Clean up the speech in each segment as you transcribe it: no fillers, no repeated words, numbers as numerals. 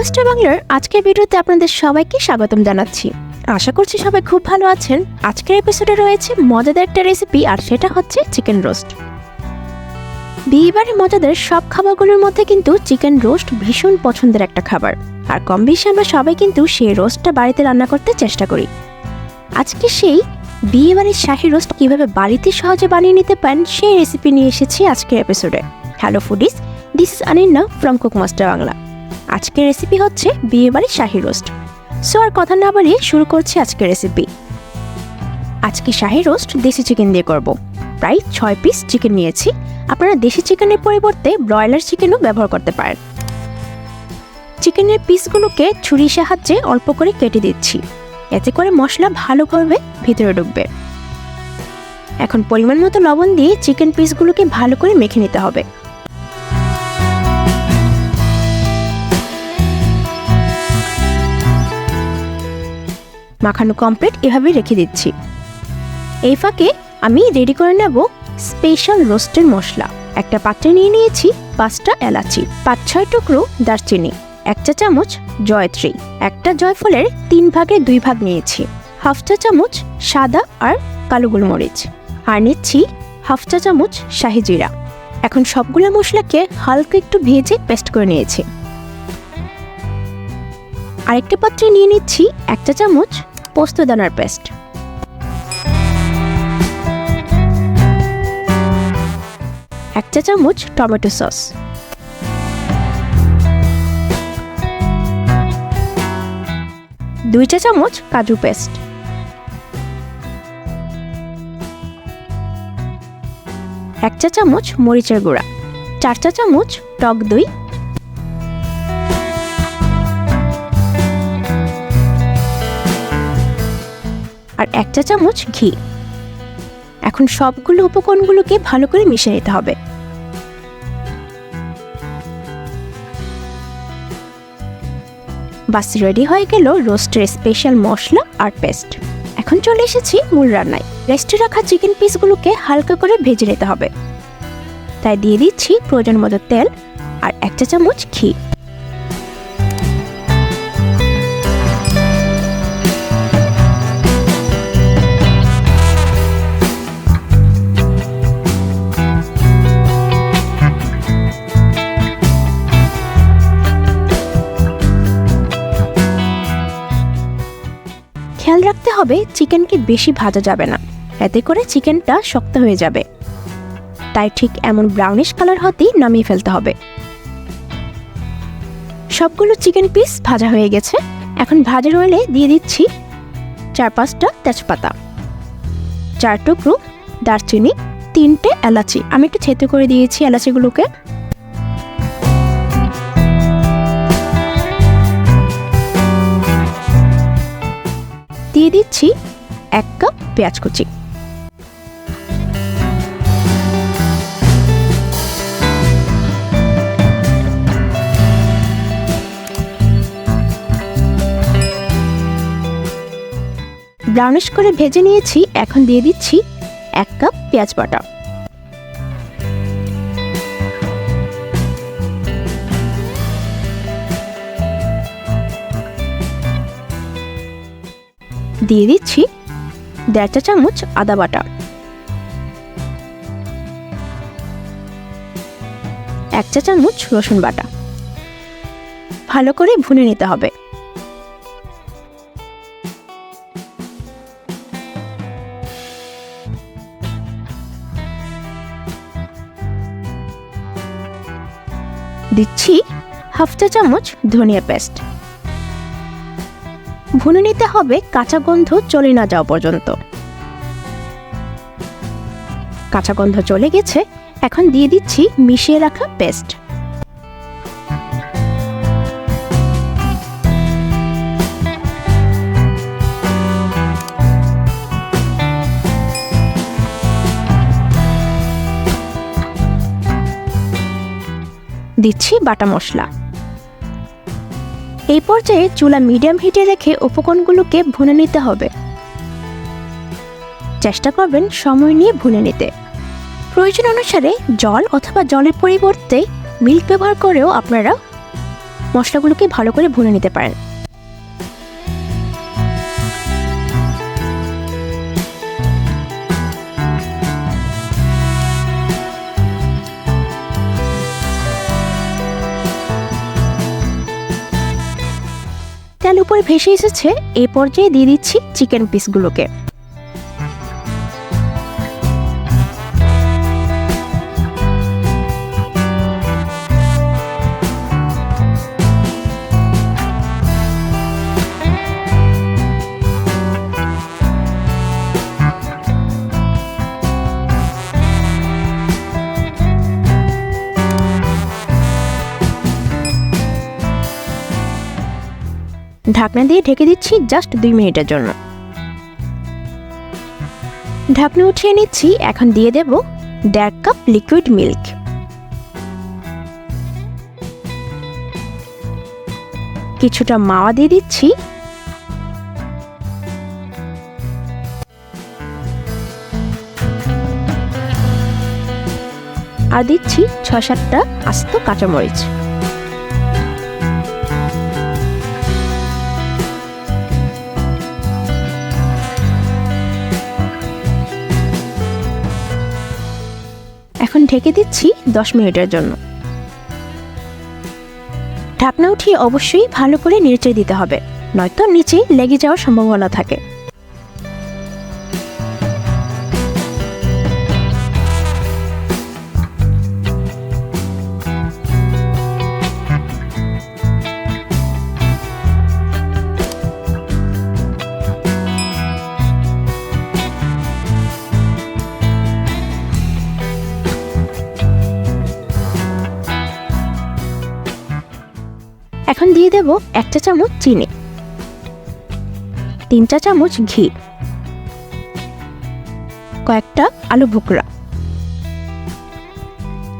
কুকমাস্টার বাংলার আজকের ভিডিওতে আপনাদের সবাইকে স্বাগতম জানাচ্ছি। আশা করছি সবাই খুব ভালো আছেন। আজকের এপিসোডে রয়েছে মজাদার একটা রেসিপি, আর সেটা হচ্ছে চিকেন রোস্ট। বিয়েবাড়ির মজাদার সব খাবারগুলোর মধ্যে কিন্তু চিকেন রোস্ট ভীষণ পছন্দের একটা খাবার, আর কম বেশি আমরা সবাই কিন্তু সেই রোস্টটা বাড়িতে রান্না করতে চেষ্টা করি। আজকে সেই বিয়েবাড়ির শাহী রোস্ট কিভাবে বাড়িতে সহজে বানিয়ে নিতে পারেন সেই রেসিপি নিয়ে এসেছি আজকের এপিসোডে। Hello foodies, this is Aninna from Cookmaster Bangla. আজকের রেসিপি হচ্ছে বিয়েবাড়ির শাহী রোস্ট। সো আর কথা না বাড়িয়ে শুরু করছি আজকের রেসিপি। আজকে শাহী রোস্ট দেশি চিকেন দিয়ে করব। প্রায় 6 পিস চিকেন নিয়েছি। আপনারা দেশি চিকেনের পরিবর্তে ব্রয়লার চিকেনও ব্যবহার করতে পারেন। চিকেনের পিসগুলোকে ছুরির সাহায্যে অল্প করে কেটে দিচ্ছি, এতে করে মশলা ভালোভাবে ভিতরে ঢুকবে। এখন পরিমাণ মতো লবণ দিয়ে চিকেন পিসগুলোকে ভালো করে মেখে নিতে হবে। মাখানো কমপ্লিট এভাবেই রেখে দিচ্ছি। এই ফাঁকে আমি রেডি করে নেব স্পেশাল রোস্টের মশলা। একটা পাত্রে নিয়ে নিয়েছি 5টা এলাচি, 5-6 টুকরো দারচিনি, 1 চা চামচ জয়ত্রী, একটা জয়ফলের 3 ভাগের 2 ভাগ নিয়েছি, 1/2 চা চামচ সাদা আর কালো গোলমরিচ, আর নিচ্ছি 1/2 চা চামচ শাহি জিরা। এখন সবগুলো মশলাকে হালকা একটু ভেজে পেস্ট করে নিয়েছি। আরেকটা পাত্রে নিয়ে নিচ্ছি 1 চা চামচ পোস্তদানার পেস্ট, 1 চা চামচ টমেটো সস, 2 চা চামচ কাজু পেস্ট, 1 চা চামচ মরিচের গুঁড়া, 4 চা চামচ টক দই, আর 1 চা চামচ ঘি। এখন সবগুলো উপকরণগুলোকে ভালো করে মিশিয়ে নিতে হবে। বাস রেডি হয়ে গেল রোস্টের স্পেশাল মশলা আর পেস্ট। এখন চলে এসেছি মূল রান্নায়। রেস্টে রাখা চিকেন পিসগুলোকে হালকা করে ভেজে নিতে হবে। তাই দিয়ে দিচ্ছি প্রয়োজন মতো তেল আর 1 চা চামচ ঘি। খেয়াল রাখতে হবে চিকেনকে বেশি ভাজা যাবে না, এতে করে চিকেনটা শক্ত হয়ে যাবে। তাই ঠিক এমন ব্রাউনিশ কালার হতেই নামিয়ে ফেলতে হবে। সবগুলো চিকেন পিস ভাজা হয়ে গেছে। এখন ভাজার অয়েলে দিয়ে দিচ্ছি 4-5টা তেজপাতা, 4 টুকরো দারচিনি, 3টে এলাচি। আমি একটু থেতো করে দিয়েছি এলাচিগুলোকে। দিয়ে দিচ্ছি 1 কাপ পেঁয়াজ কুচি, ব্রাউনিশ করে ভেজে নিয়েছি। এখন দিয়ে দিচ্ছি 1 কাপ পেঁয়াজ বাটা, দিয়ে দিচ্ছি 1.5 চা চামচ আদা বাটা, 1 চা চামচ রসুন বাটা। ভালো করে ভুনে নিতে হবে। দিচ্ছি 1/2 চা চামচ ধনিয়া পেস্ট। ভুনে নিতে হবে কাঁচা গন্ধ চলে না যাওয়া পর্যন্ত। কাঁচা গন্ধ চলে গেছে। এখন দিয়ে দিচ্ছি মিশিয়ে রাখা পেস্ট। দিচ্ছি বাটা মশলা। এই পর্যায়ে চুলা মিডিয়াম হিটে রেখে উপকরণগুলোকে ভুনে নিতে হবে। চেষ্টা করবেন সময় নিয়ে ভুনে নিতে। প্রয়োজন অনুসারে জল অথবা জলের পরিবর্তে মিল্ক ব্যবহার করেও আপনারা মশলাগুলোকে ভালো করে ভুনে নিতে পারেন। তেল উপরে ভেসে এসেছে, এই পর্যায়ে দিয়ে দিচ্ছি চিকেন পিসগুলোকে। ঢাকনা দিয়ে ঢেকে দিচ্ছি জাস্ট 2 মিনিটের জন্য। ঢাকনা উঠিয়ে নিচ্ছি। এখন দিয়ে দেব 1.5 কাপ লিকুইড মিল্ক। কিছুটা মাওয়া দিয়ে দিচ্ছি। আর দিচ্ছি 6-7টা আস্ত কাঁচামরিচ। এখন ঢেকে দিচ্ছি 10 মিনিটের জন্য। ঢাকনা উঠিয়ে অবশ্যই ভালো করে নেড়ে দিতে হবে, নয়তো নিচে লেগে যাওয়ার সম্ভাবনা থাকে। এখন দিয়ে দেব 1 চা চামচ চিনি, 3 চা চামচ ঘি, কয়েকটা আলু ভুকরা,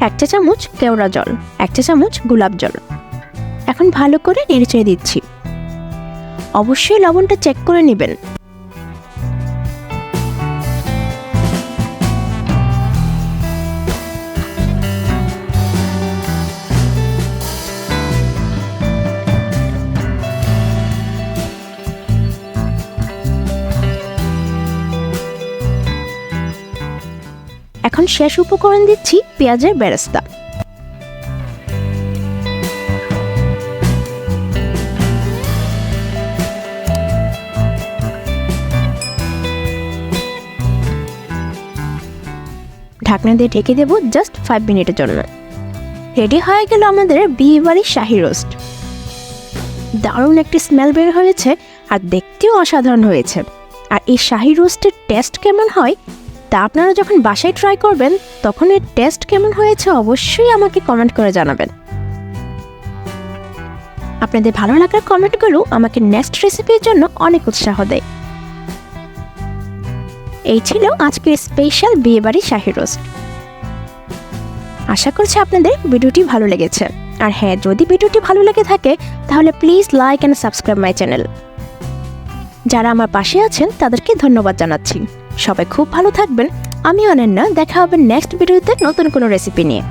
1 চা চামচ কেওড়া জল, 1 চা চামচ গোলাপ জল। এখন ভালো করে নেড়ে দিচ্ছি। অবশ্যই লবণটা চেক করে নেবেন। এখন শেষ উপকরণ দিচ্ছি পেঁয়াজের বেরেস্তা। ঢাকনা দিয়ে ঢেকে দেব জাস্ট 5 মিনিটের জন্য। রেডি হয়ে গেল আমাদের বিয়ে বাড়ির শাহী রোস্ট। দারুণ একটি স্মেল বের হয়েছে আর দেখতেও অসাধারণ হয়েছে। আর এই শাহী রোস্টের টেস্ট কেমন হয় তা আপনারা যখন বাসায় ট্রাই করবেন তখন এর টেস্ট কেমন হয়েছে অবশ্যই আমাকে কমেন্ট করে জানাবেন। আপনাদের ভালো লাগার কমেন্টগুলো আমাকে নেক্সট রেসিপির জন্য অনেক উৎসাহ দেয়। এই ছিল আজকের স্পেশাল বিয়েবাড়ির শাহী রোস্ট। আশা করছি আপনাদের ভিডিওটি ভালো লেগেছে। আর হ্যাঁ, যদি ভিডিওটি ভালো লেগে থাকে তাহলে please like and subscribe my channel. যারা আমার পাশে আছেন তাদেরকে ধন্যবাদ জানাচ্ছি। সবাই খুব ভালো থাকবেন। আমি অনন্যা, দেখা হবে নেক্সট ভিডিওতে নতুন কোনো রেসিপি নিয়ে।